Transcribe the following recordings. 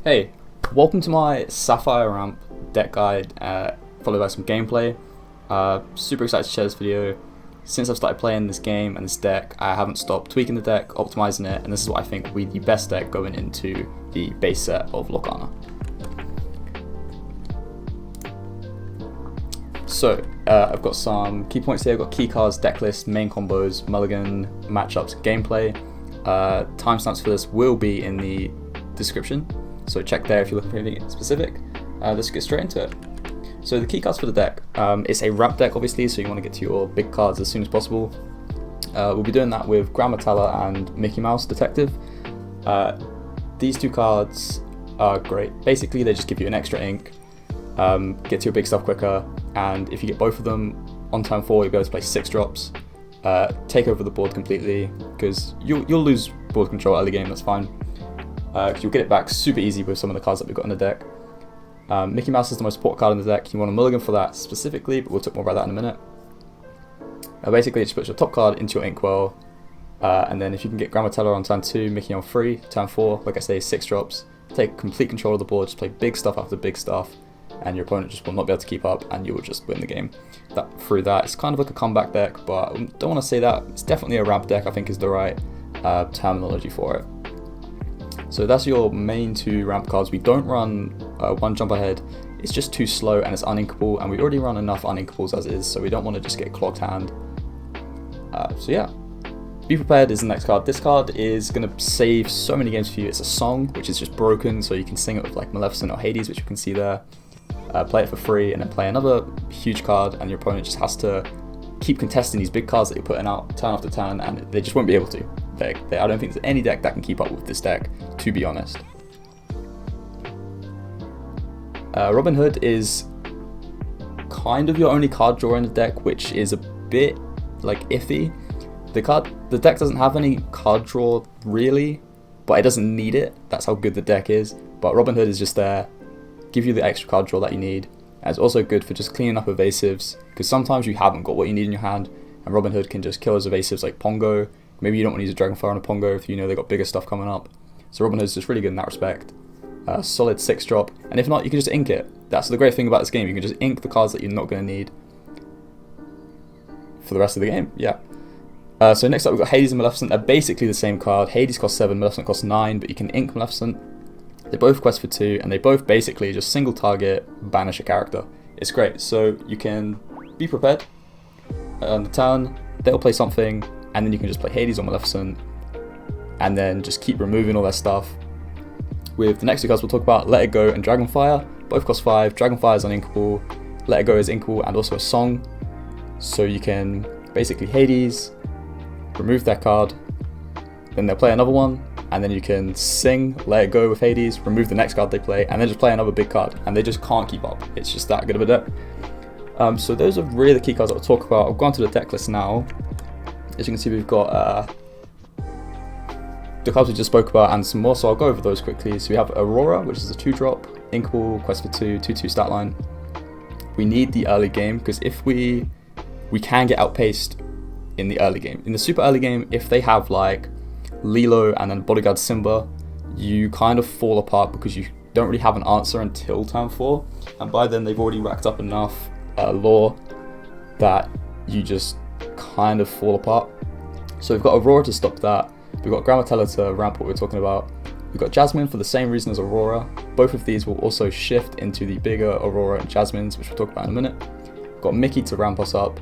Hey, welcome to my Sapphire ramp deck guide, followed by some gameplay. Super excited to share this video. Since I've started playing this game and this deck, I haven't stopped tweaking the deck, optimizing it, and this is what I think will be the best deck going into the base set of Lorcana. So, I've got some key points here. I've got key cards, deck list, main combos, mulligan, matchups, gameplay. Timestamps for this will be in the description, so check there if you're looking for anything specific. Let's get straight into it. So the key cards for the deck, it's a ramp deck obviously, so you want to get to your big cards as soon as possible. We'll be doing that with Grammatella and Mickey Mouse Detective. These two cards are great. Basically they just give you an extra ink, get to your big stuff quicker, and if you get both of them on turn 4 you'll be able to play 6 drops, take over the board completely, because you'll lose board control early game, that's fine. Because you'll get it back super easy with some of the cards that we've got in the deck. Mickey Mouse is the most important card in the deck. You want a mulligan for that specifically, but we'll talk more about that in a minute. Basically, it just puts your top card into your inkwell, and then if you can get Grammatella on turn 2, Mickey on 3, turn 4, like I say, 6 drops, take complete control of the board, just play big stuff after big stuff, and your opponent just will not be able to keep up, and you will just win the game. Through that, it's kind of like a comeback deck, but I don't want to say that. It's definitely a ramp deck, I think is the right terminology for it. So that's your main 2 ramp cards. We don't run 1 jump ahead, it's just too slow and it's uninkable, and we already run enough uninkables as is, so we don't want to just get a clogged hand. So yeah, Be Prepared is the next card. This card is going to save so many games for you. It's a song, which is just broken, so you can sing it with like Maleficent or Hades, which you can see there. Play it for free, and then play another huge card, and your opponent just has to keep contesting these big cards that you're putting out turn after turn, and they just won't be able to. I don't think there's any deck that can keep up with this deck, to be honest. Robin Hood is kind of your only card drawer in the deck, which is a bit like iffy. The deck doesn't have any card draw really, but it doesn't need it. That's how good the deck is. But Robin Hood is just there, give you the extra card draw that you need. And it's also good for just cleaning up evasives, because sometimes you haven't got what you need in your hand, and Robin Hood can just kill those evasives like Pongo. Maybe you don't want to use a Dragonfire on a Pongo if you know they've got bigger stuff coming up. So Robin Hood's just really good in that respect. Solid 6 drop, and if not, you can just ink it. That's the great thing about this game, you can just ink the cards that you're not going to need for the rest of the game, yeah. So next up we've got Hades and Maleficent. They're basically the same card. Hades costs 7, Maleficent costs 9, but you can ink Maleficent. They both quest for 2, and they both basically just single target, banish a character. It's great, so you can be prepared. On the turn, they'll play something, and then you can just play Hades or Maleficent, and then just keep removing all their stuff. With the next 2 cards we'll talk about, Let It Go and Dragonfire. Both cost 5, Dragonfire is uninkable, Let It Go is inkable, and also a song. So you can basically Hades, remove their card, then they'll play another one, and then you can sing Let It Go with Hades, remove the next card they play, and then just play another big card, and they just can't keep up. It's just that good of a deck. So those are really the key cards that I'll talk about. I'll go on to the deck list now. As you can see, we've got the cards we just spoke about and some more, so I'll go over those quickly. So we have Aurora, which is a 2-drop, inkable, quest for 2, 2/2 stat line. We need the early game, because if we can get outpaced in the early game. In the super early game, if they have like Lilo and then Bodyguard Simba, you kind of fall apart because you don't really have an answer until turn 4, and by then they've already racked up enough lore that you just kind of fall apart. So we've got Aurora to stop that. We've got Grammatella to ramp what we're talking about. We've got Jasmine for the same reason as Aurora. Both of these will also shift into the bigger Aurora and Jasmines, which we'll talk about in a minute. We've got Mickey to ramp us up.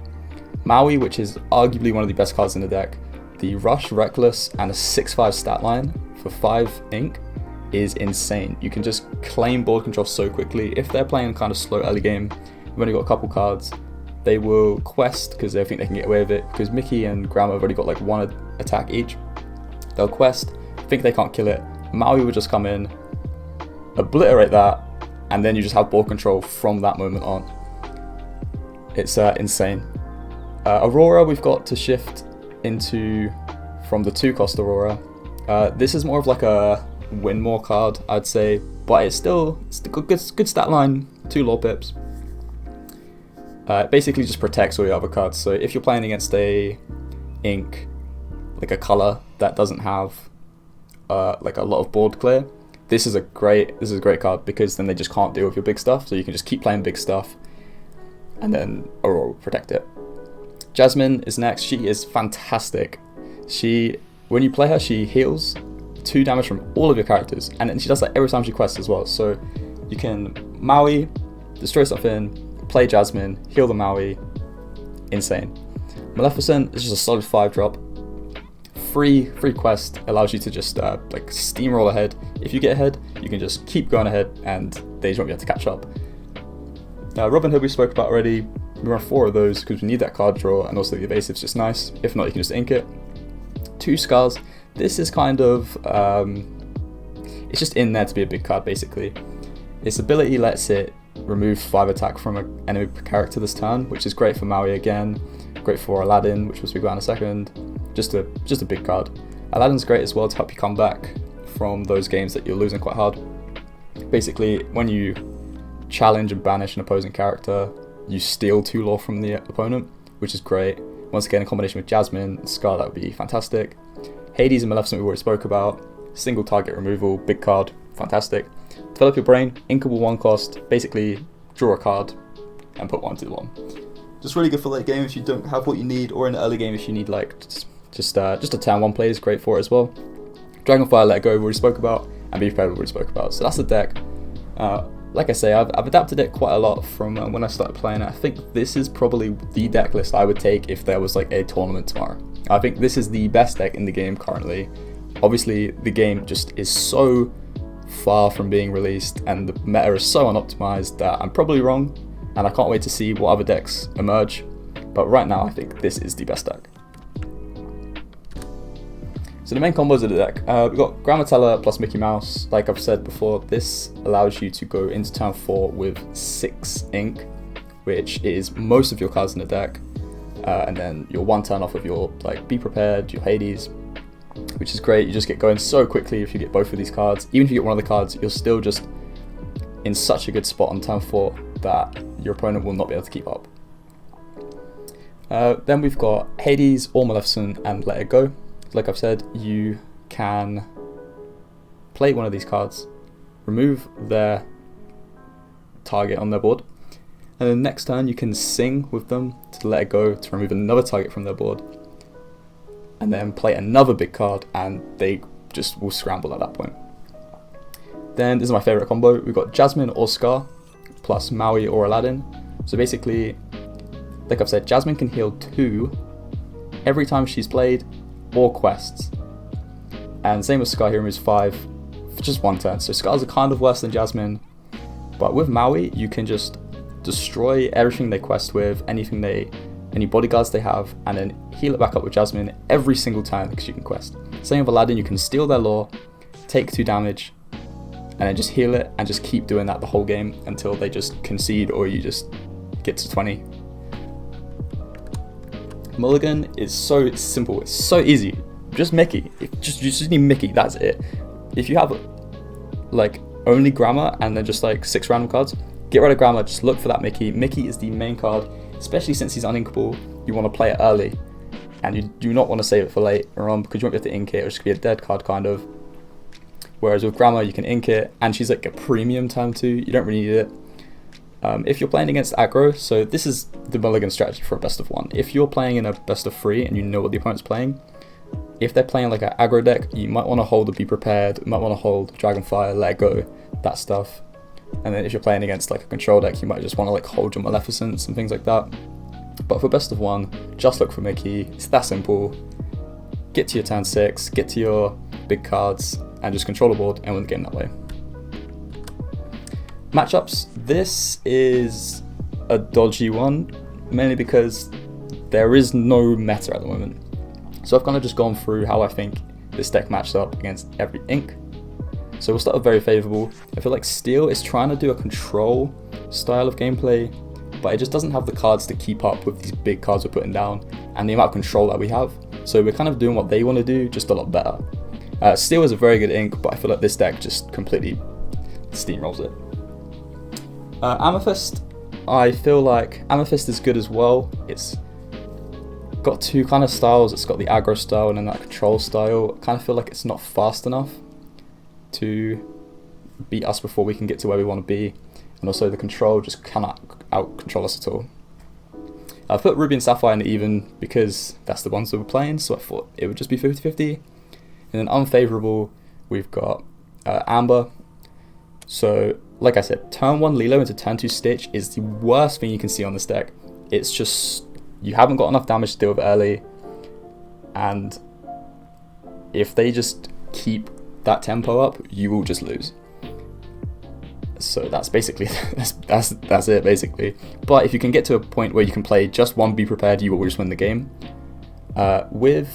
Maui, which is arguably one of the best cards in the deck. The Rush, Reckless, and a 6/5 stat line for 5 ink is insane. You can just claim board control so quickly. If they're playing kind of slow early game, we've only got a couple cards, they will quest because they think they can get away with it, because Mickey and Grandma have already got like 1 attack each. They'll quest, think they can't kill it, Maui will just come in, obliterate that, and then you just have board control from that moment on. It's insane. Aurora we've got to shift into from the 2-cost Aurora. This is more of like a win more card, I'd say, but it's still good stat line, 2 lore pips. It basically just protects all your other cards. So if you're playing against a ink, like a color that doesn't have like a lot of board clear, this is a great card, because then they just can't deal with your big stuff, so you can just keep playing big stuff, and then Aurora will protect it. Jasmine is next. She is fantastic. When you play her, she heals 2 damage from all of your characters, and then she does that every time she quests as well. So you can Maui, destroy something, play Jasmine, heal the Maui. Insane. Maleficent is just a solid 5-drop. Free quest, allows you to just like steamroll ahead. If you get ahead, you can just keep going ahead, and they just won't be able to catch up. Robin Hood we spoke about already. We run 4 of those because we need that card draw, and also the evasive's just nice. If not, you can just ink it. 2 Scars. This is kind of it's just in there to be a big card basically. Its ability lets it remove 5 attack from an enemy character this turn, which is great for Maui again, great for Aladdin, which we'll speak about in a second. Just a big card. Aladdin's great as well to help you come back from those games that you're losing quite hard. Basically, when you challenge and banish an opposing character, you steal 2 lore from the opponent, which is great. Once again, in combination with Jasmine and Scar, that would be fantastic. Hades and Maleficent we already spoke about. Single target removal, big card, fantastic. Develop your brain, inkable 1 cost, basically draw a card and put 1 to the 1. Just really good for late game if you don't have what you need, or in the early game if you need like just a turn 1 play is great for it as well. Dragonfire, Let It Go we already spoke about, and Be Prepared we already spoke about. So that's the deck. Like I say, I've adapted it quite a lot from when I started playing it. I think this is probably the deck list I would take if there was like a tournament tomorrow. I think this is the best deck in the game currently. Obviously, the game just is so far from being released, and the meta is so unoptimized that I'm probably wrong, and I can't wait to see what other decks emerge. But right now, I think this is the best deck. So the main combos of the deck, we've got Grammatella plus Mickey Mouse. Like I've said before, this allows you to go into turn 4 with 6 ink, which is most of your cards in the deck, and then you're 1 turn off of your like Be Prepared, your Hades, which is great. You just get going so quickly if you get both of these cards. Even if you get one of the cards, you're still just in such a good spot on turn 4 that your opponent will not be able to keep up. Then we've got Hades or Maleficent and Let It Go. Like I've said, you can play one of these cards, remove their target on their board, and then next turn you can sing with them to Let It Go to remove another target from their board, and then play another big card, and they just will scramble at that point. Then this is my favourite combo. We've got Jasmine or Scar plus Maui or Aladdin. So basically, like I've said, Jasmine can heal 2 every time she's played or quests, and same with Scar, he removes 5 for just 1 turn. So Scars are kind of worse than Jasmine, but with Maui you can just destroy everything they quest with, any bodyguards they have, and then heal it back up with Jasmine every single time because you can quest. Same with Aladdin, you can steal their lore, take 2 damage, and then just heal it and just keep doing that the whole game until they just concede or you just get to 20. Mulligan is so simple, it's so easy. Just Mickey. You just need Mickey, that's it. If you have like only grammar and then just like 6 random cards, get rid of grammar, just look for that Mickey. Mickey is the main card, especially since he's uninkable. You want to play it early, and you do not want to save it for later on because you won't be able to ink it, or it's going to be a dead card kind of. Whereas with grammar you can ink it, and she's like a premium turn 2, you don't really need it. If you're playing against aggro, so this is the Mulligan strategy for a best of 1. If you're playing in a best of 3 and you know what the opponent's playing, if they're playing like an aggro deck, you might want to hold the Be Prepared, you might want to hold Dragonfire, Let It Go, that stuff. And then if you're playing against like a control deck, you might just want to like hold your Maleficents and things like that. But for best of 1, just look for Mickey. It's that simple. Get to your turn 6, get to your big cards, and just control the board and win the game that way. Matchups, this is a dodgy one, mainly because there is no meta at the moment. So I've kind of just gone through how I think this deck matched up against every ink. So we'll start with very favourable. I feel like Steel is trying to do a control style of gameplay, but it just doesn't have the cards to keep up with these big cards we're putting down and the amount of control that we have. So we're kind of doing what they want to do, just a lot better. Steel is a very good ink, but I feel like this deck just completely steamrolls it. Amethyst, I feel like Amethyst is good as well. It's got 2 kind of styles. It's got the aggro style and then that control style. I kind of feel like it's not fast enough to beat us before we can get to where we want to be, and also the control just cannot out-control us at all. I've put Ruby and Sapphire in the even because that's the ones that we're playing, so I thought it would just be 50-50. And then unfavourable, we've got Amber. So, like I said, turn 1 Lilo into turn 2 Stitch is the worst thing you can see on this deck. It's just, you haven't got enough damage to deal with early, and if they just keep that tempo up, you will just lose. So that's basically that's it basically. But if you can get to a point where you can play just one Be Prepared, you will just win the game. With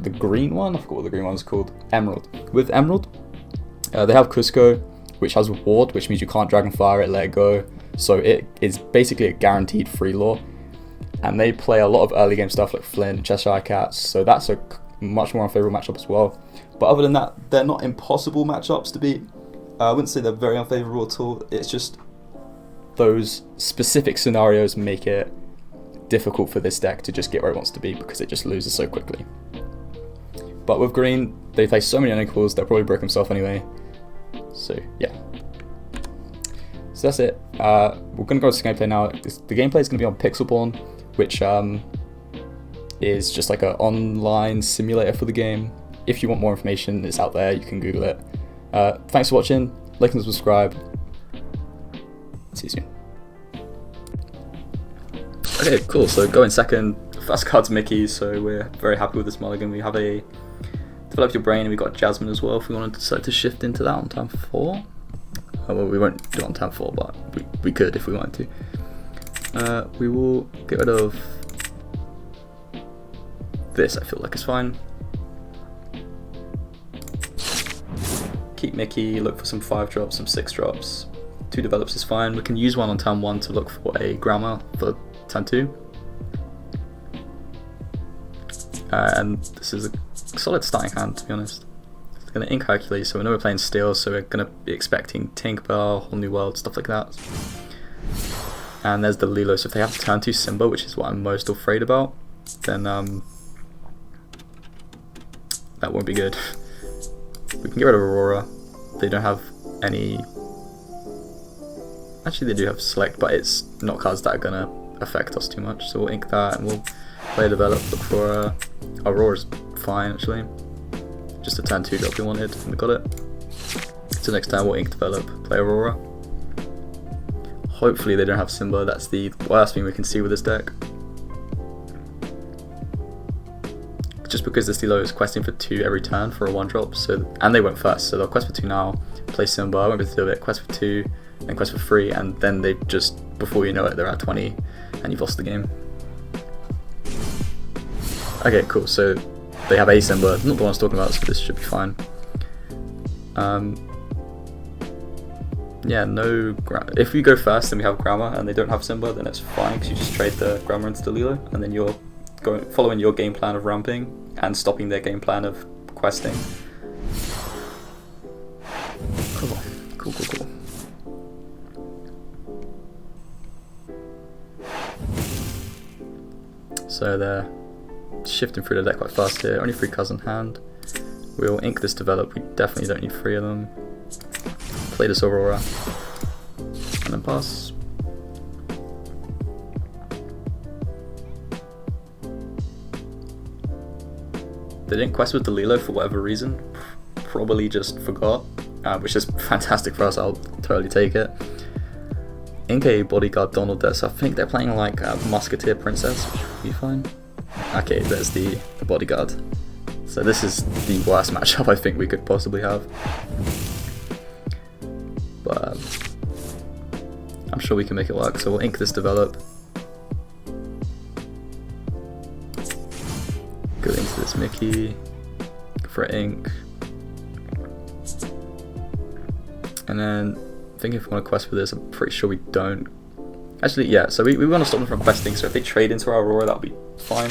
the green one, I forgot what the green one's called, Emerald. With Emerald, they have Cusco, which has a ward, which means you can't Dragon Fire it, let it go. So it is basically a guaranteed free lore. And they play a lot of early game stuff like Flynn, Cheshire Cats, so that's a much more unfavourable matchup as well. But other than that, they're not impossible matchups to beat. I wouldn't say they're very unfavourable at all. It's just those specific scenarios make it difficult for this deck to just get where it wants to be because it just loses so quickly. But with green, they play so many unequals, they'll probably break himself anyway. So yeah. So that's it. We're going to go to gameplay now. The gameplay is going to be on Pixelborn, which is just like an online simulator for the game. If you want more information, it's out there, you can Google it. Thanks for watching, like and subscribe. See you soon. Okay, cool, so going second, first card's Mickey, so we're very happy with this mulligan. We have a Develop Your Brain, and we've got Jasmine as well if we want to decide to shift into that on turn 4. Well, we won't do it on turn 4, but we could if we wanted to. We will get rid of this, I feel like it's fine. Keep Mickey, look for some 5 drops, some 6 drops. 2 develops is fine. We can use one on turn 1 to look for a grammar for turn 2. And this is a solid starting hand, to be honest. It's going to ink Hercules, so we know we're playing Steel, so we're going to be expecting Tinkerbell, Whole New World, stuff like that. And there's the Lilo, so if they have turn 2 Simba, which is what I'm most afraid about, then that won't be good. We can get rid of Aurora. They don't have any... Actually, they do have Select, but it's not cards that are going to affect us too much. So we'll ink that and we'll play Develop, look for Aurora's fine, actually. Just a turn 2 drop we wanted, and we got it. So next time we'll ink Develop, play Aurora. Hopefully they don't have Simba, that's the worst thing we can see with this deck. Just because this Lilo is questing for 2 every turn for a 1-drop, so and they went first, so they'll quest for 2 now, play Simba, I won't be able to do it, quest for 2, then quest for 3, and then they just, before you know it, they're at 20, and you've lost the game. Okay, cool, so they have a Simba, not the one I was talking about, so this should be fine. Yeah, no, if we go first and we have Grammar and they don't have Simba, then it's fine, because you just trade the Grammar into the Lilo, and then you're following your game plan of ramping and stopping their game plan of questing. Cool. So they're shifting through the deck quite fast here. Only 3 cards in hand. We'll ink this Develop. We definitely don't need 3 of them. Play this Aurora and then pass. They didn't quest with the Lilo for whatever reason, probably just forgot, which is fantastic for us, I'll totally take it. Ink a Bodyguard Donald there, so I think they're playing like a Musketeer Princess, which would be fine. Okay, there's the Bodyguard. So this is the worst matchup I think we could possibly have. But I'm sure we can make it work, so we'll ink this Develop. Go into this Mickey, go for ink, and then I think if we want to quest for this, I'm pretty sure we don't. Actually, yeah, so we want to stop them from questing, so if they trade into our Aurora, that'll be fine,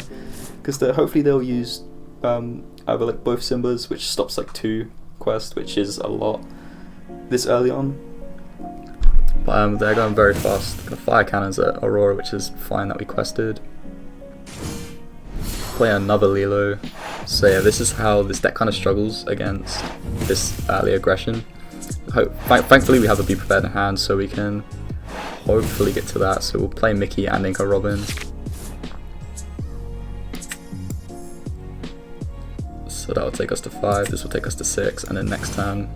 because hopefully they'll use either like both Simbas, which stops like 2 quests, which is a lot this early on. But they're going very fast. Gonna fire cannons at Aurora, which is fine that we quested. Play another Lilo. So yeah, this is how this deck kind of struggles against this early aggression. thankfully we have a Be Prepared in hand, so we can hopefully get to that. So we'll play Mickey and ink a Robin. So that will take us to 5, this will take us to 6, and then next turn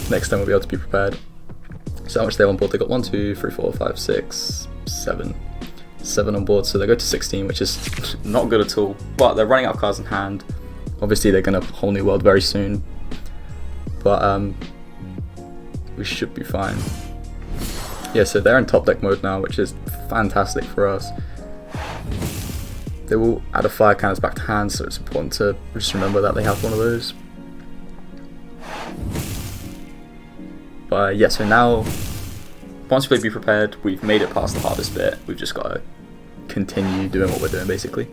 we'll be able to Be Prepared. So how much they have on board? They got 1, 2, 3, 4, 5, 6, 7. 7 on board, so they go to 16, which is not good at all. But they're running out of cards in hand. Obviously they're going to Whole New World very soon. But we should be fine. Yeah, so they're in top deck mode now, which is fantastic for us. They will add a fire cannons back to hand, so it's important to just remember that they have one of those. But yeah, so now, once we Be Prepared, we've made it past the hardest bit. We've just got to continue doing what we're doing, basically.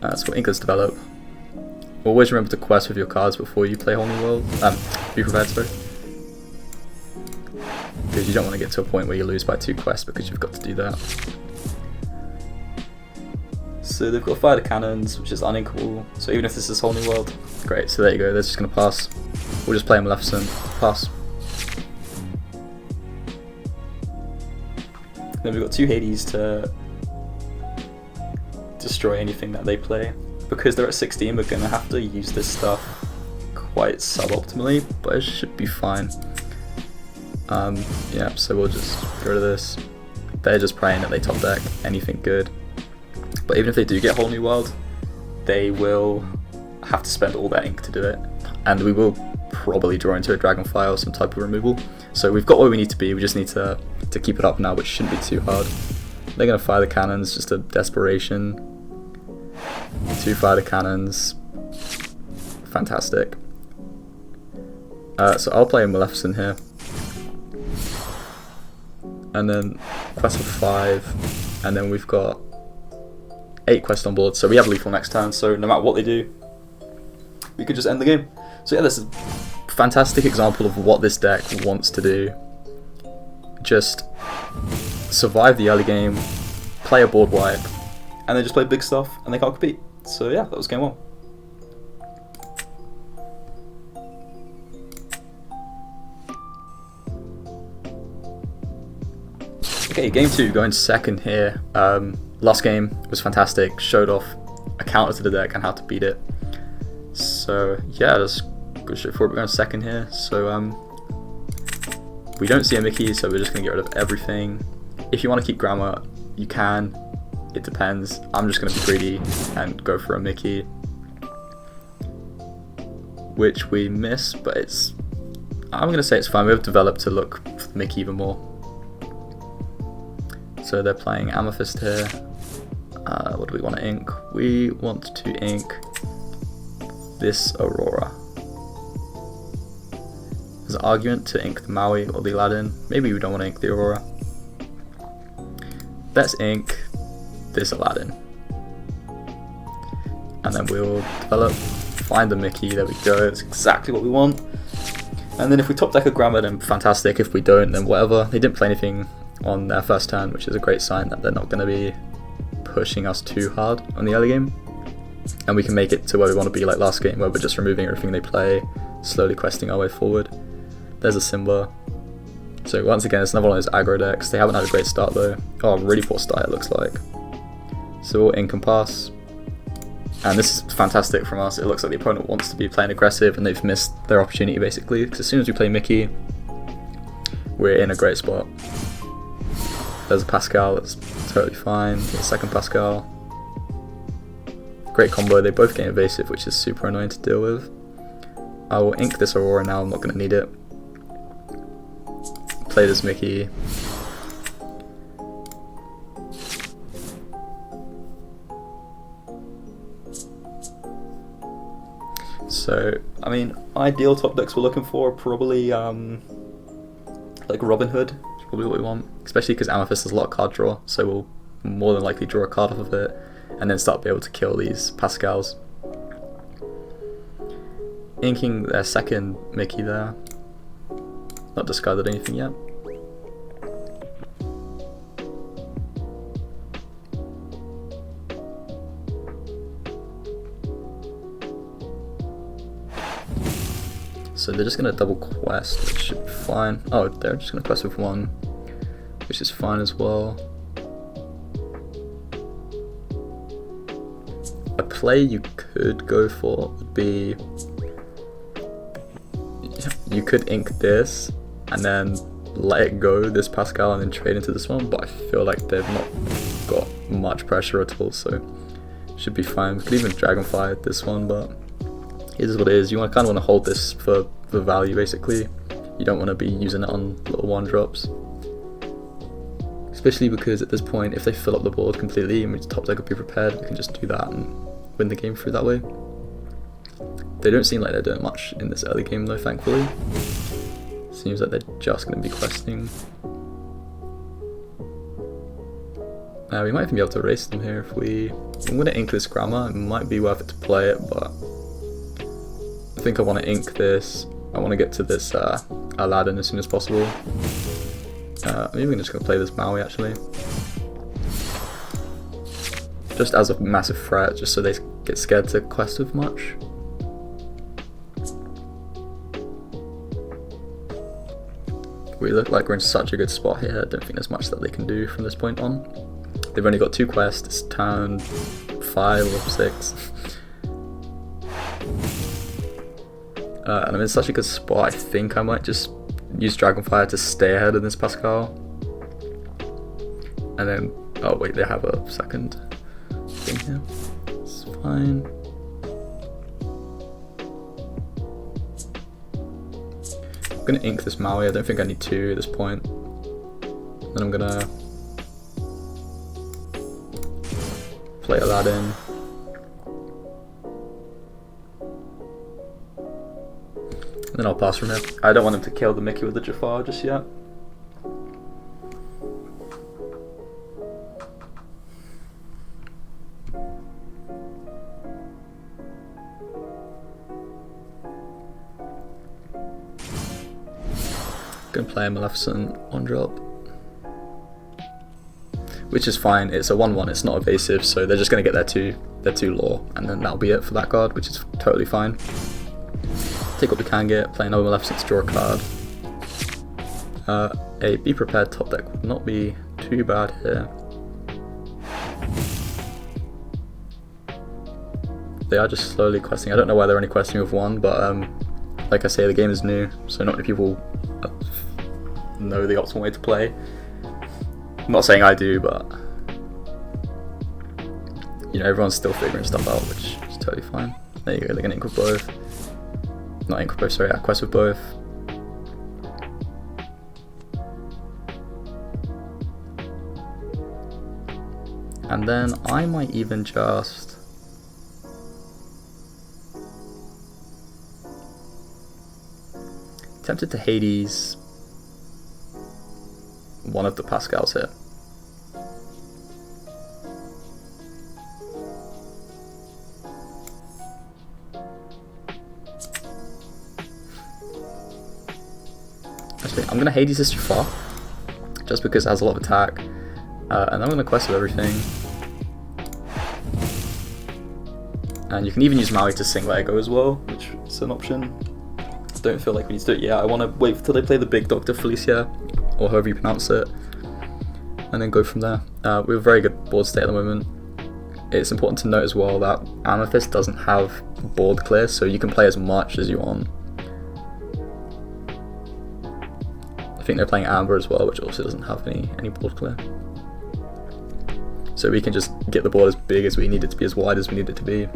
That's what Inkers develop. Always remember to quest with your cards before you play Whole New World. Be Prepared, sorry. Because you don't want to get to a point where you lose by 2 quests, because you've got to do that. So they've got Fire the Cannons, which is uninkable. So even if this is Whole New World, great. So there you go. They're just going to pass. We'll just play Maleficent. Pass. Then we've got 2 Hades to destroy anything that they play. Because they're at 16, we're going to have to use this stuff quite suboptimally, but it should be fine. Yeah, so we'll just get rid of this. They're just praying that they top deck anything good. But even if they do get Whole New World, they will have to spend all their ink to do it. And we will probably draw into a Dragonfly or some type of removal. So we've got where we need to be, we just need to keep it up now, which shouldn't be too hard. They're going to Fire the Cannons, just a desperation. 2 Fire the Cannons. Fantastic. So I'll play Maleficent here. And then quest for 5. And then we've got 8 quests on board. So we have lethal next turn, so no matter what they do, we could just end the game. So yeah, this is a fantastic example of what this deck wants to do. Just survive the early game, play a board wipe, and then just play big stuff, and they can't compete. So yeah, that was game 1. Okay, game 2, going second here. Last game was fantastic, showed off a counter to the deck and how to beat it. So yeah, let's go straight forward. We're going second here. So we don't see a Mickey, so we're just going to get rid of everything. If you want to keep Grammar, you can. It depends. I'm just going to be greedy and go for a Mickey, which we miss, but it's, I'm going to say it's fine. We've developed to look for the Mickey even more. So they're playing Amethyst here. What do we want to ink? We want to ink this Aurora. There's an argument to ink the Maui or the Aladdin. Maybe we don't want to ink the Aurora. Let's ink this Aladdin. And then we'll develop, find the Mickey, there we go, that's exactly what we want. And then if we top deck a Grammar, then fantastic. If we don't, then whatever. They didn't play anything on their first turn, which is a great sign that they're not going to be pushing us too hard on the early game. And we can make it to where we want to be, like last game, where we're just removing everything they play, slowly questing our way forward. There's a Simba. So once again, it's another one of those aggro decks. They haven't had a great start though. Oh, really poor start it looks like. So we'll ink and pass. And this is fantastic from us. It looks like the opponent wants to be playing aggressive and they've missed their opportunity basically. Because as soon as we play Mickey, we're in a great spot. There's a Pascal, that's totally fine. The second Pascal. Great combo, they both gain evasive, which is super annoying to deal with. I will ink this Aurora now, I'm not going to need it. Play this Mickey. So, I mean, ideal top decks we're looking for are probably like Robin Hood, is probably what we want. Especially because Amethyst has a lot of card draw, so we'll more than likely draw a card off of it and then start to be able to kill these Pascals. Inking their second Mickey there. Not discarded anything yet. So they're just going to double quest, which should be fine. Oh, they're just going to quest with one, which is fine as well. A play you could go for would be, you could ink this and then let it go, this Pascal, and then trade into this one, but I feel like they've not got much pressure at all, so should be fine. We could even Dragonfly this one, but it is what it is. You kind of want to hold this for the value, basically. You don't want to be using it on little 1-drops. Especially because at this point, if they fill up the board completely and we top deck will be prepared, we can just do that and win the game through that way. They don't seem like they're doing much in this early game though, thankfully. Seems like they're just going to be questing. We might even be able to erase them here if we... I'm going to ink this Grammar. It might be worth it to play it, but I think I want to ink this. I want to get to this Aladdin as soon as possible. I'm even just going to play this Maui actually. Just as a massive threat, just so they get scared to quest with much. We look like we're in such a good spot here. I don't think there's much that they can do from this point on. They've only got 2 quests. It's turn 5 or 6. And I'm in such a good spot, I think I might just use Dragonfire to stay ahead of this Pascal. And then, oh wait, they have a second thing here. It's fine. I'm gonna ink this Maui. I don't think I need 2 at this point. Then I'm gonna play Aladdin. And then I'll pass from here. I don't want him to kill the Mickey with the Jafar just yet. Gonna play a Maleficent 1-drop. Which is fine, it's a 1-1, it's not evasive, so they're just gonna get their 2 lore, and then that'll be it for that card, which is totally fine. Take what we can get, play another Maleficent to draw a card. A Be Prepared top deck would not be too bad here. They are just slowly questing. I don't know why they're only questing with 1, but like I say, the game is new, so not many people know the optimal way to play. I'm not saying I do, but you know, everyone's still figuring stuff out, which is totally fine. There you go, they're gonna ink with both. Not ink with both, sorry, quest with both. And then I might even just tempted to Hades one of the Pascals here. Actually, I'm gonna Hades this Jafar, just because it has a lot of attack, and I'm gonna quest with everything. And you can even use Maui to sing Lego as well, which is an option. Don't feel like we need to do it yet. I want to wait till they play the big Dr. Felicia, or however you pronounce it, and then go from there. We have a very good board state at the moment. It's important to note as well that Amethyst doesn't have board clear, so you can play as much as you want. I think they're playing Amber as well, which also doesn't have any board clear. So we can just get the board as big as we need it to be, as wide as we need it to be,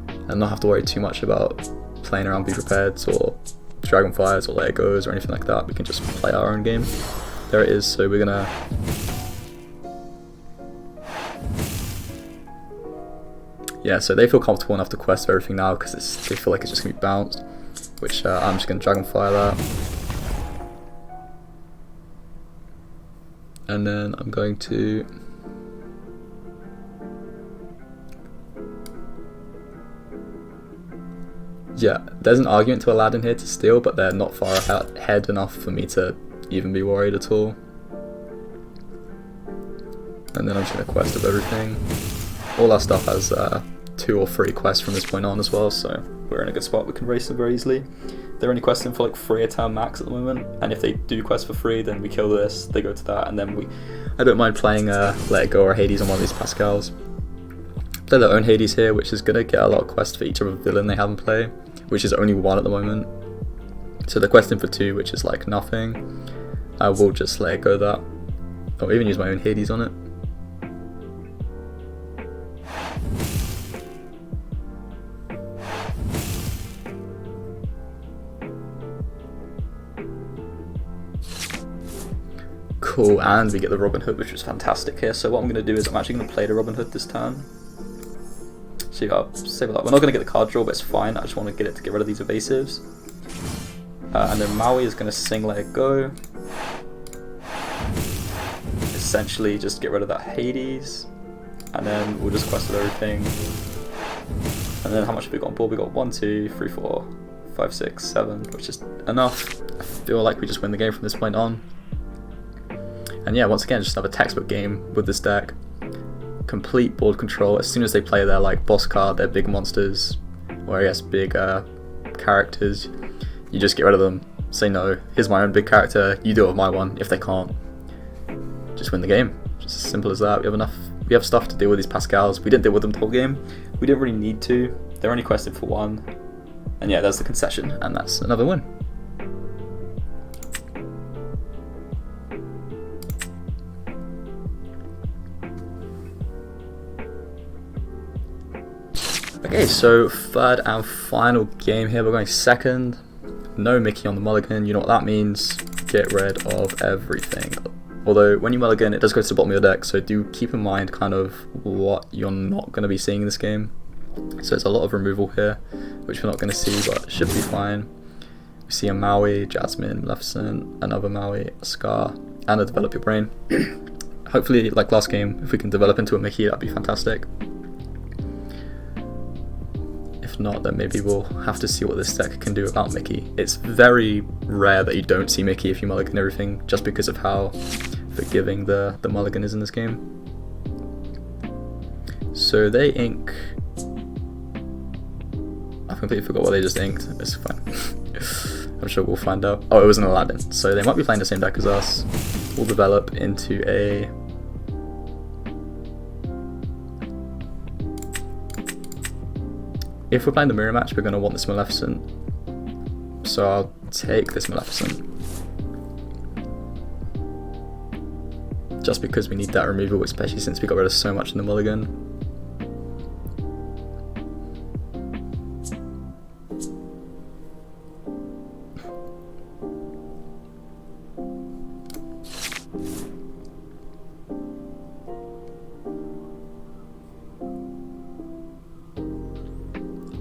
and not have to worry too much about playing around Be Prepared or Dragonfires or Legos or anything like that. We can just play our own game. There it is, so we're gonna yeah, so they feel comfortable enough to quest everything now because they feel like it's just gonna be bounced, which I'm just gonna Dragonfire that. And then I'm going to yeah, there's an argument to Aladdin here to steal, but they're not far ahead enough for me to even be worried at all. And then I'm just going to quest of everything. All our stuff has 2 or 3 quests from this point on as well, so we're in a good spot. We can race them very easily. They're only questing for like 3 a turn max at the moment, and if they do quest for 3, then we kill this, they go to that, and then I don't mind playing Let It Go or Hades on one of these Pascals. Play their own Hades here, which is going to get a lot of quests for each other villain they have in play, which is only 1 at the moment. So they're questing for 2, which is like nothing. I will just Let It Go that. I'll even use my own Hades on it. Cool, and we get the Robin Hood, which was fantastic here. So what I'm going to do is I'm actually going to play the Robin Hood this turn. So I'll save it up. We're not going to get the card draw, but it's fine. I just want to get it to get rid of these evasives. And then Maui is going to sing Let It Go. Essentially just get rid of that Hades. And then we'll just quest with everything. And then how much have we got on board? We got 1, 2, 3, 4, 5, 6, 7, which is enough. I feel like we just win the game from this point on. And yeah, once again, just another textbook game with this deck. Complete board control. As soon as they play their like boss card, their big monsters, or I guess big characters, you just get rid of them. Say no, here's my own big character, you do it with my one. If they can't, just win the game. Just as simple as that. We have stuff to deal with these Pascals. We didn't deal with them the whole game. We didn't really need to. They're only quested for 1. And yeah, there's the concession, and that's another win. Okay, so third and final game here. We're going second. No Mickey on the mulligan. You know what that means. Get rid of everything. Although when you mulligan, it does go to the bottom of your deck, so do keep in mind kind of what you're not going to be seeing in this game. So there's a lot of removal here, which we're not going to see, but should be fine. We see a Maui, Jasmine, Maleficent, another Maui, a Scar, and a Develop Your Brain. Hopefully, like last game, if we can develop into a Mickey, that'd be fantastic. If not, then maybe we'll have to see what this deck can do without Mickey. It's very rare that you don't see Mickey if you mulligan everything, just because of how forgiving the mulligan is in this game. So they ink... I completely forgot what they just inked. It's fine. I'm sure we'll find out. Oh, it was an Aladdin. So they might be playing the same deck as us. We'll develop into a... If we're playing the mirror match, we're going to want this Maleficent. So I'll take this Maleficent. Just because we need that removal, especially since we got rid of so much in the mulligan.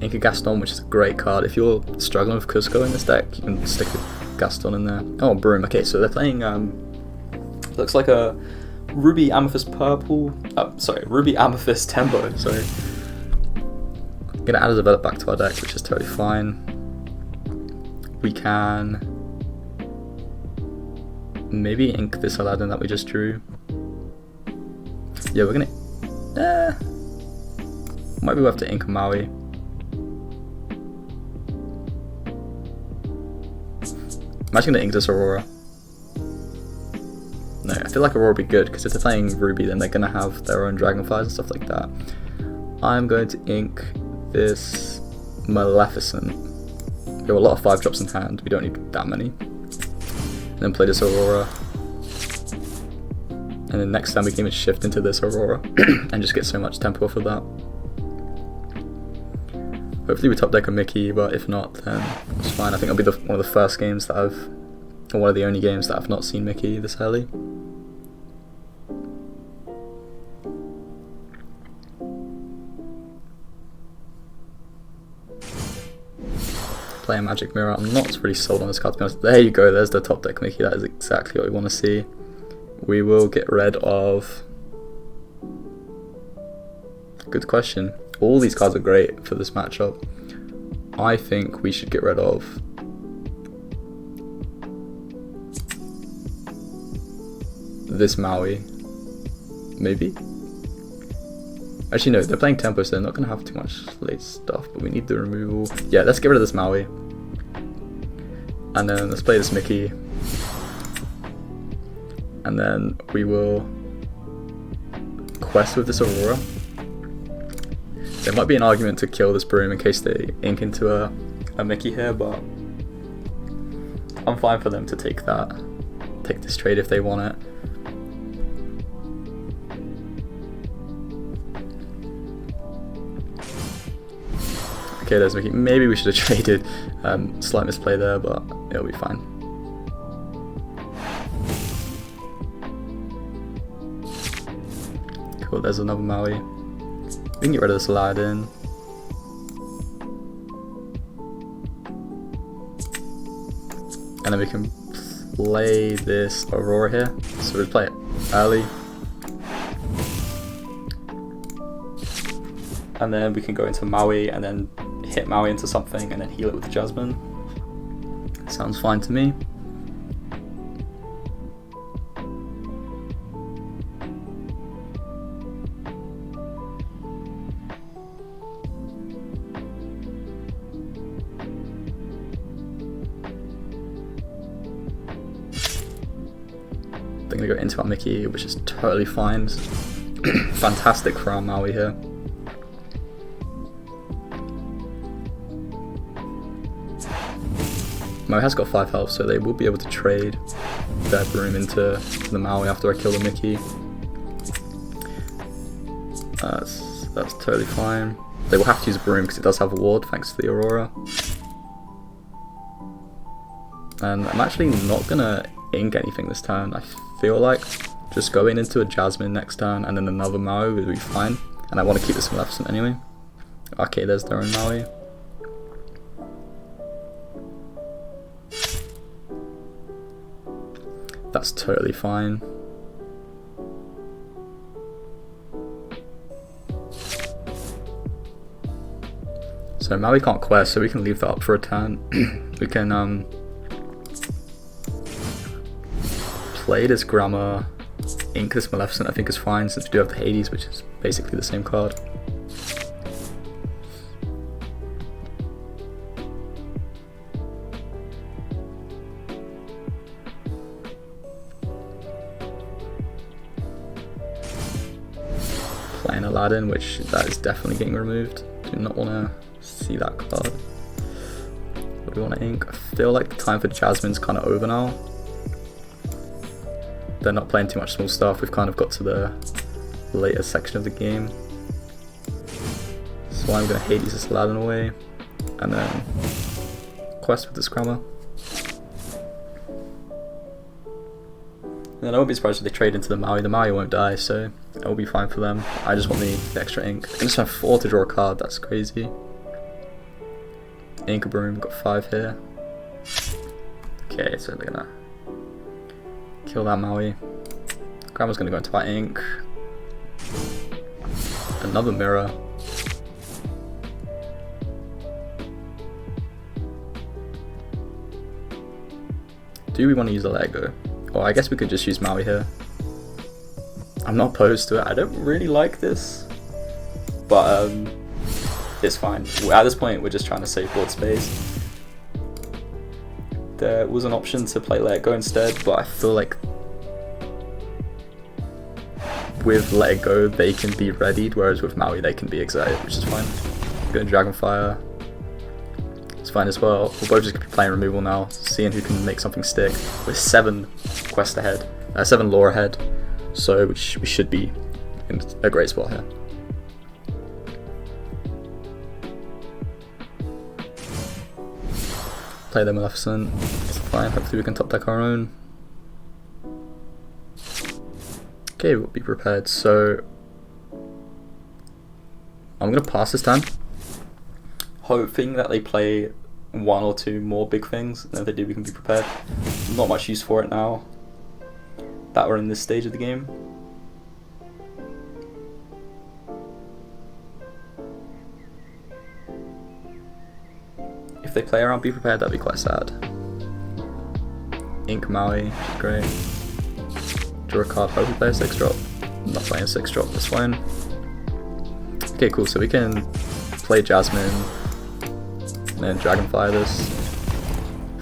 Ink a Gaston, which is a great card. If you're struggling with Cusco in this deck, you can stick a Gaston in there. Oh, Broom. Okay, so they're playing, looks like a Ruby Amethyst Purple, Ruby Amethyst Tembo, sorry. I'm going to add a Develop back to our deck, which is totally fine. We can maybe ink this Aladdin that we just drew. Yeah, we're going to... might be worth to ink a Maui. I'm actually going to ink this Aurora. No, I feel like Aurora would be good, because if they're playing Ruby, then they're going to have their own Dragonflies and stuff like that. I'm going to ink this Maleficent. We have a lot of 5-drops in hand, we don't need that many. And then play this Aurora. And then next time we can even shift into this Aurora, and just get so much tempo off of that. Hopefully we top deck a Mickey, but if not, then it's fine. I think it'll be one of the first games that or one of the only games that I've not seen Mickey this early. Play a Magic Mirror. I'm not really sold on this card, to be honest. There you go, there's the top deck Mickey. That is exactly what we want to see. We will get rid of... Good question. All these cards are great for this matchup. I think we should get rid of this Maui, maybe. Actually, no, they're playing tempo, so they're not going to have too much late stuff, but we need the removal. Yeah, let's get rid of this Maui. And then let's play this Mickey. And then we will quest with this Aurora. There might be an argument to kill this Broom in case they ink into a Mickey here, but I'm fine for them to take this trade if they want it. Okay, there's Mickey. Maybe we should have traded. Slight misplay there, but it'll be fine. Cool, there's another Maui. We can get rid of this Aladdin. And then we can play this Aurora here. So we'll play it early. And then we can go into Maui and then hit Maui into something and then heal it with the Jasmine. Sounds fine to me. They're gonna go into our Mickey, which is totally fine. Fantastic for our Maui here. Maui has got 5 health, so they will be able to trade their Broom into the Maui after I kill the Mickey. That's totally fine. They will have to use a Broom because it does have a ward thanks to the Aurora. And I'm actually not gonna ink anything this turn. I feel like just going into a Jasmine next turn and then another Maui would be fine. And I want to keep this Maleficent anyway. Okay, there's their own Maui. That's totally fine. So Maui can't quest, so we can leave that up for a turn. We can play this Grammar, ink this Maleficent I think is fine since we do have the Hades, which is basically the same card. Playing Aladdin, which that is definitely getting removed. Do not want to see that card. What do we want to ink? I feel like the time for Jasmine's kind of over now. They're not playing too much small stuff. We've kind of got to the later section of the game. So I'm going to Hades this Aladdin away. And then quest with the Scrammer. And then I won't be surprised if they trade into the Maui. The Maui won't die, so it will be fine for them. I just want the extra ink. I can just have 4 to draw a card, that's crazy. Ink a Broom, got 5 here. Okay, so they're gonna kill that Maui. Grandma's gonna go into our ink. Another mirror. Do we want to use a Lego? Or I guess we could just use Maui here. I'm not opposed to it. I don't really like this, but it's fine. At this point, we're just trying to save board space. There was an option to play Let It Go instead, but I feel like with Let It Go, they can be readied, whereas with Maui, they can be excited, which is fine. I'm going Dragonfire. It's fine as well. We're both just going to be playing removal now, seeing who can make something stick. We're 7 quest ahead, 7 lore ahead, so we should be in a great spot here. Play the Maleficent. It's fine. Hopefully we can top deck our own. Okay, we'll be prepared. So I'm gonna pass this turn, hoping that they play 1 or 2 more big things, and if they do, we can be prepared. Not much use for it now that we're in this stage of the game. If they play around Be Prepared, that'd be quite sad. Ink Maui, which is great. Draw a card, hope we play a 6-drop. I'm not playing a 6-drop, that's fine. Okay, cool, so we can play Jasmine and then Dragonfire this.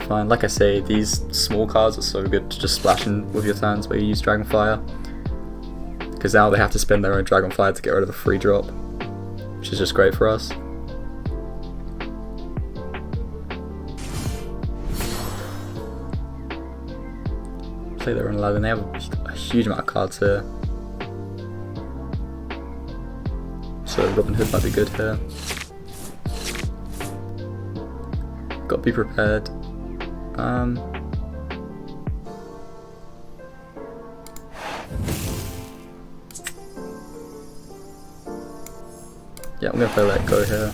Fine, like I say, these small cards are so good to just splash in with your turns where you use Dragonfire. Because now they have to spend their own Dragonfire to get rid of a free drop, which is just great for us. Play their own Aladdin, they have a huge amount of cards here. So Robin Hood might be good here. Got to be prepared. Yeah, I'm going to play Let Go here.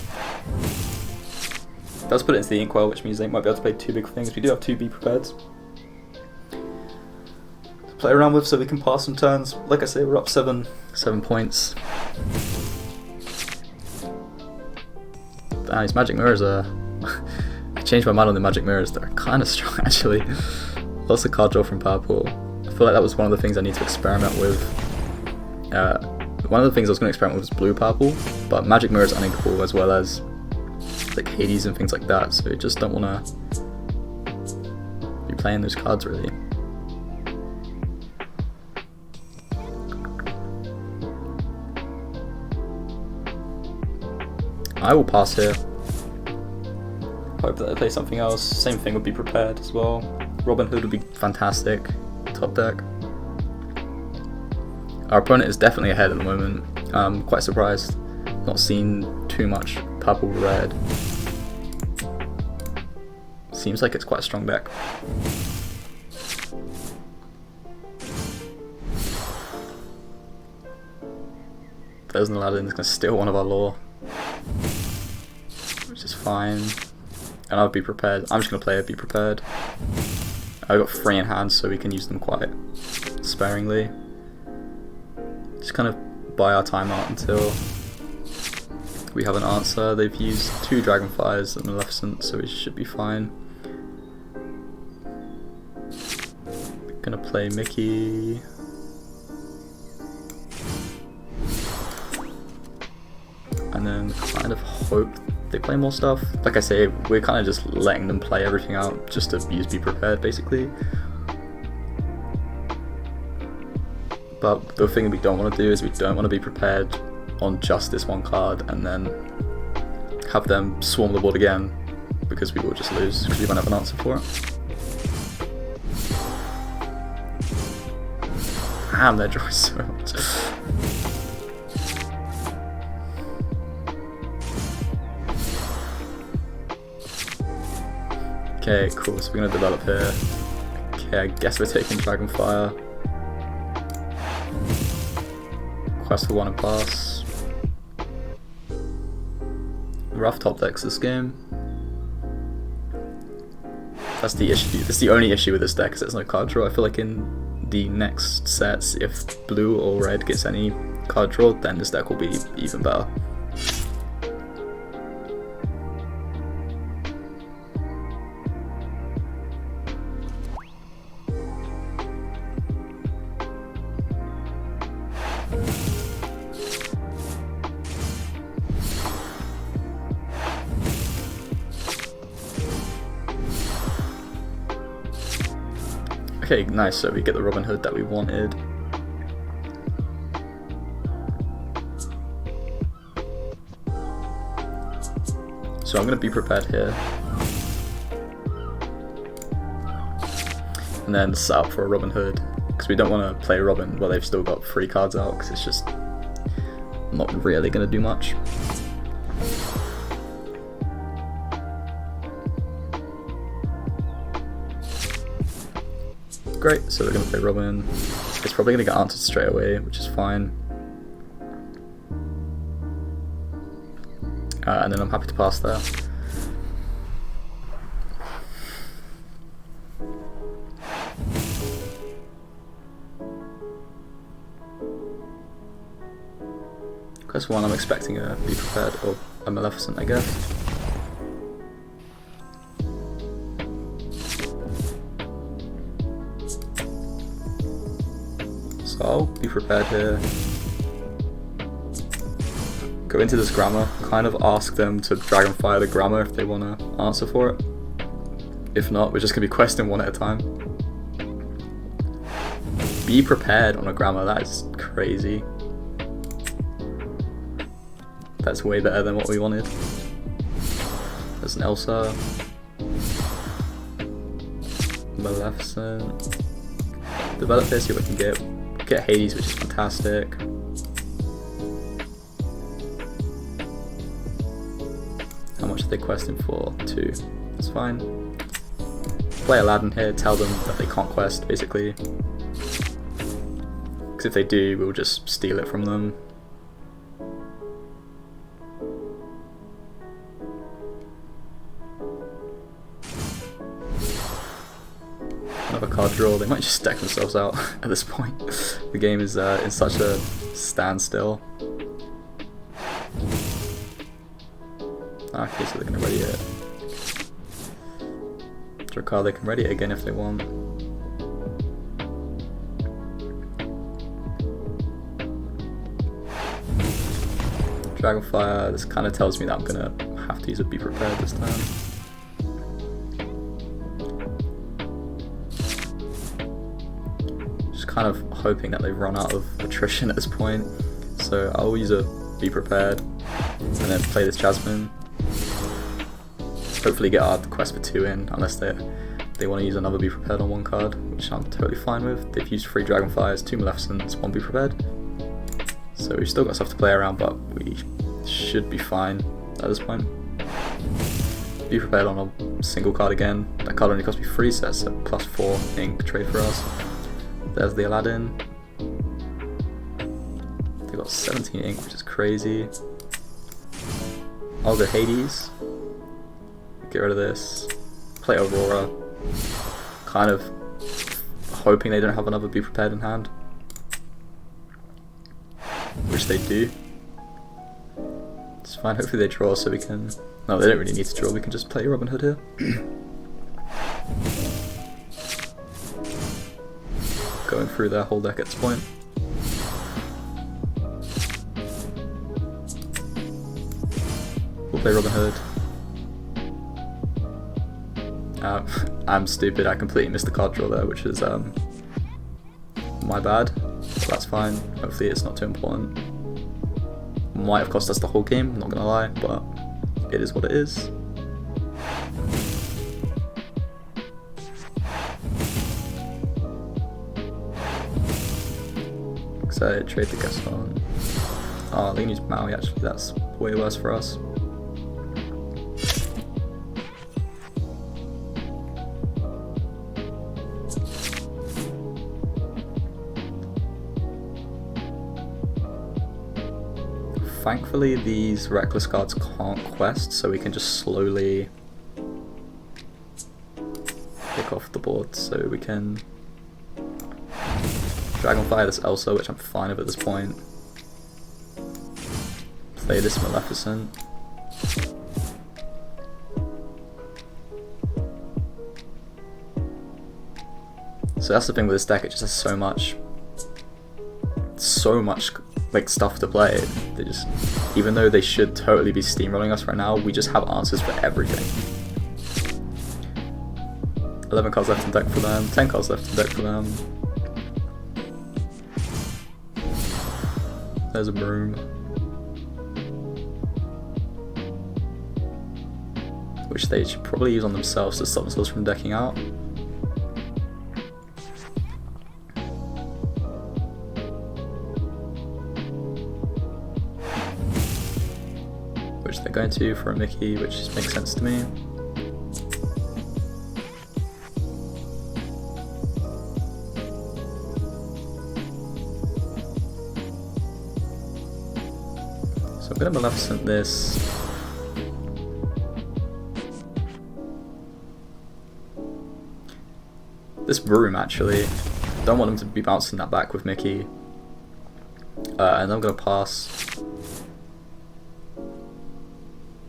Let's put it into the Inkwell, which means they might be able to play two big things. We do have two Be Prepared to play around with, so we can pass some turns. Like I say, we're up 7 points. These Magic Mirrors are... I changed my mind on the Magic Mirrors, they're kind of strong actually. Lots of card draw from Purple. I feel like that was one of the things I need to experiment with. One of the things I was going to experiment with was Blue Purple, but Magic Mirror is uninkable as well as like Hades and things like that, so you just don't want to be playing those cards really. I will pass here. Hope that they play something else. Same thing would be prepared as well. Robin Hood would be fantastic. Top deck. Our opponent is definitely ahead at the moment. I'm quite surprised. Not seen too much purple red. Seems like it's quite a strong deck. There's an Aladdin that's going to steal one of our lore, which is fine. And I'll be prepared. I'm just going to play a Be Prepared. I've got 3 in hand, so we can use them quite sparingly. Just kind of buy our time out until we have an answer. They've used 2 Dragonfires and Maleficent, so we should be fine. Gonna play Mickey. And then kind of hope they play more stuff. Like I say, we're kind of just letting them play everything out just to use Be Prepared basically. But the thing that we don't want to do is we don't want to be prepared on just this one card and then have them swarm the board again, because we will just lose because we won't have an answer for it. Damn, they're drawing so much. Okay, cool, so we're going to develop here. Okay, I guess we're taking Dragonfire. Quest for 1 and pass. Rough top decks this game. That's the issue. That's the only issue with this deck, is there's no card draw. I feel like in the next sets, if blue or red gets any card draw, then this deck will be even better. Okay, nice, so we get the Robin Hood that we wanted. So I'm going to be prepared here. And then set up for a Robin Hood, because we don't want to play Robin while they've still got 3 cards out, because it's just not really going to do much. Great, so we're going to play Robin. It's probably going to get answered straight away, which is fine. And then I'm happy to pass there. Quest 1, I'm expecting a Be Prepared or a Maleficent, I guess. So I'll be prepared here. go into this grammar, kind of ask them to Dragonfire the grammar if they want to answer for it. If not, we're just going to be questing one at a time. Be prepared on a grammar, that is crazy. That's way better than what we wanted. There's an Elsa. Maleficent. Develop this, see what we can get. Get Hades, which is fantastic. How much are they questing for? 2. That's fine. Play Aladdin here, tell them that they can't quest, basically. Because if they do, we'll just steal it from them. Another card draw, they might just deck themselves out at this point. The game is in such a standstill. Okay, so they're going to ready it. Draw a card, they can ready it again if they want. Dragonfire, this kind of tells me that I'm going to have to use a Be Prepared this time. Just kind of hoping that they've run out of attrition at this point. So I'll use a Be Prepared and then play this Jasmine. Hopefully get our quest for 2 in, unless they want to use another Be Prepared on 1 card, which I'm totally fine with. They've used 3 Dragonfires, 2 Maleficents, 1 Be Prepared. So we've still got stuff to play around, but we should be fine at this point. Be Prepared on a single card again. That card only cost me 3, so that's a +4 ink trade for us. There's the Aladdin. They got 17 ink, which is crazy. I'll go Hades. Get rid of this. Play Aurora. Kind of hoping they don't have another Be Prepared in hand. Which they do. It's fine, hopefully they draw so we can... No, they don't really need to draw, we can just play Robin Hood here. Going through their whole deck at this point. We'll play Robin Hood. I'm stupid, I completely missed the card draw there, which is my bad. But that's fine, hopefully it's not too important. Might have cost us the whole game, I'm not gonna lie, but it is what it is. Excited, trade the Gaston. Oh, they can use Maui actually, that's way worse for us. Thankfully these Reckless cards can't quest, so we can just slowly pick off the board, so we can Dragonfire this Elsa, which I'm fine with at this point. Play this Maleficent. So that's the thing with this deck, it just has so much like stuff to play. They just, even though they should totally be steamrolling us right now, we just have answers for everything. 11 cards left in deck for them, 10 cards left in deck for them. There's a broom. Which they should probably use on themselves to stop themselves from decking out. Which they're going to for a Mickey, which makes sense to me. So I'm going to Maleficent this. This broom actually. Don't want them to be bouncing that back with Mickey. And I'm going to pass.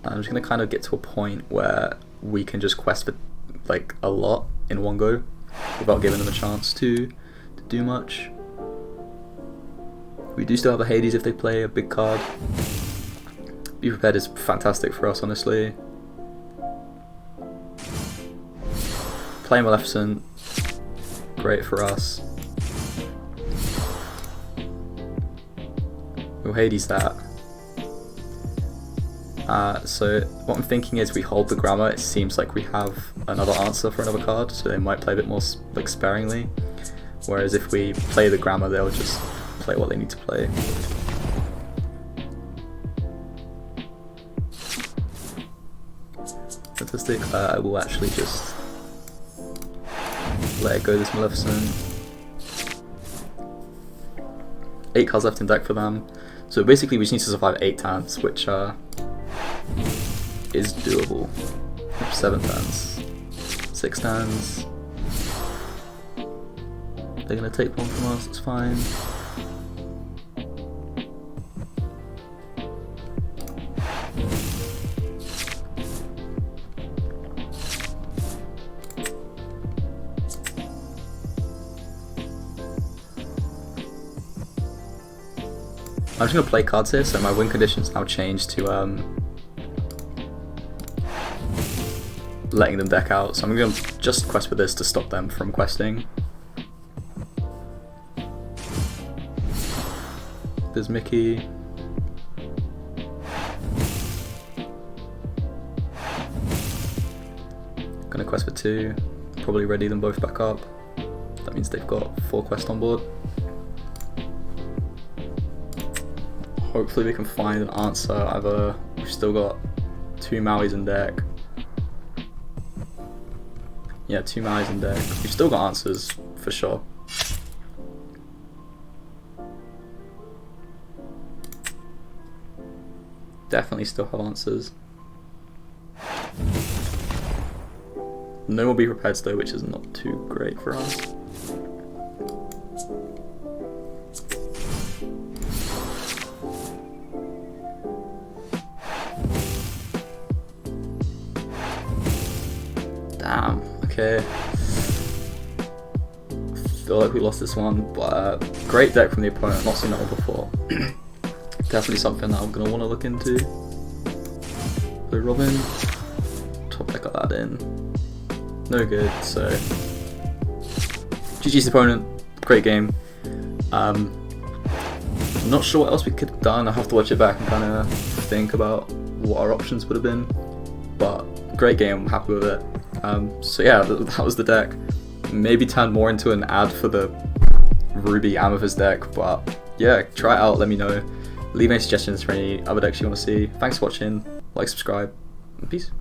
I'm just going to kind of get to a point where we can just quest for like a lot in one go without giving them a chance to do much. We do still have a Hades if they play a big card. Be Prepared is fantastic for us, honestly. Play Maleficent, great for us. We'll Hades that. So what I'm thinking is we hold the grammar. It seems like we have another answer for another card, so they might play a bit more like sparingly. Whereas if we play the grammar, they'll just play what they need to play. Fantastic. I will actually just let it go this Maleficent. 8 cards left in deck for them. So basically we just need to survive 8 turns, which is doable. 7 turns. 6 turns. They're gonna take one from us, it's fine. I'm just going to play cards here, so my win conditions now change to letting them deck out. So I'm going to just quest with this to stop them from questing. There's Mickey. Going to quest for 2, probably ready them both back up. That means they've got 4 quests on board. Hopefully we can find an answer. Either we've still got 2 Mauis in deck. Yeah, 2 Mauis in deck. We've still got answers for sure. Definitely still have answers. No more Be Prepared though, which is not too great for us. Damn, okay. Feel like we lost this one, but great deck from the opponent, not seen that one before. Definitely something that I'm going to want to look into. Blue Robin, top deck got that in. No good, so GG's opponent, great game. Not sure what else we could have done. I have to watch it back and kind of think about what our options would have been, but great game, I'm happy with it. So yeah, that was the deck. Maybe turn more into an ad for the Ruby Amethyst deck, but yeah, try it out, let me know. Leave any suggestions for any other decks you want to see. Thanks for watching, like, subscribe, and peace.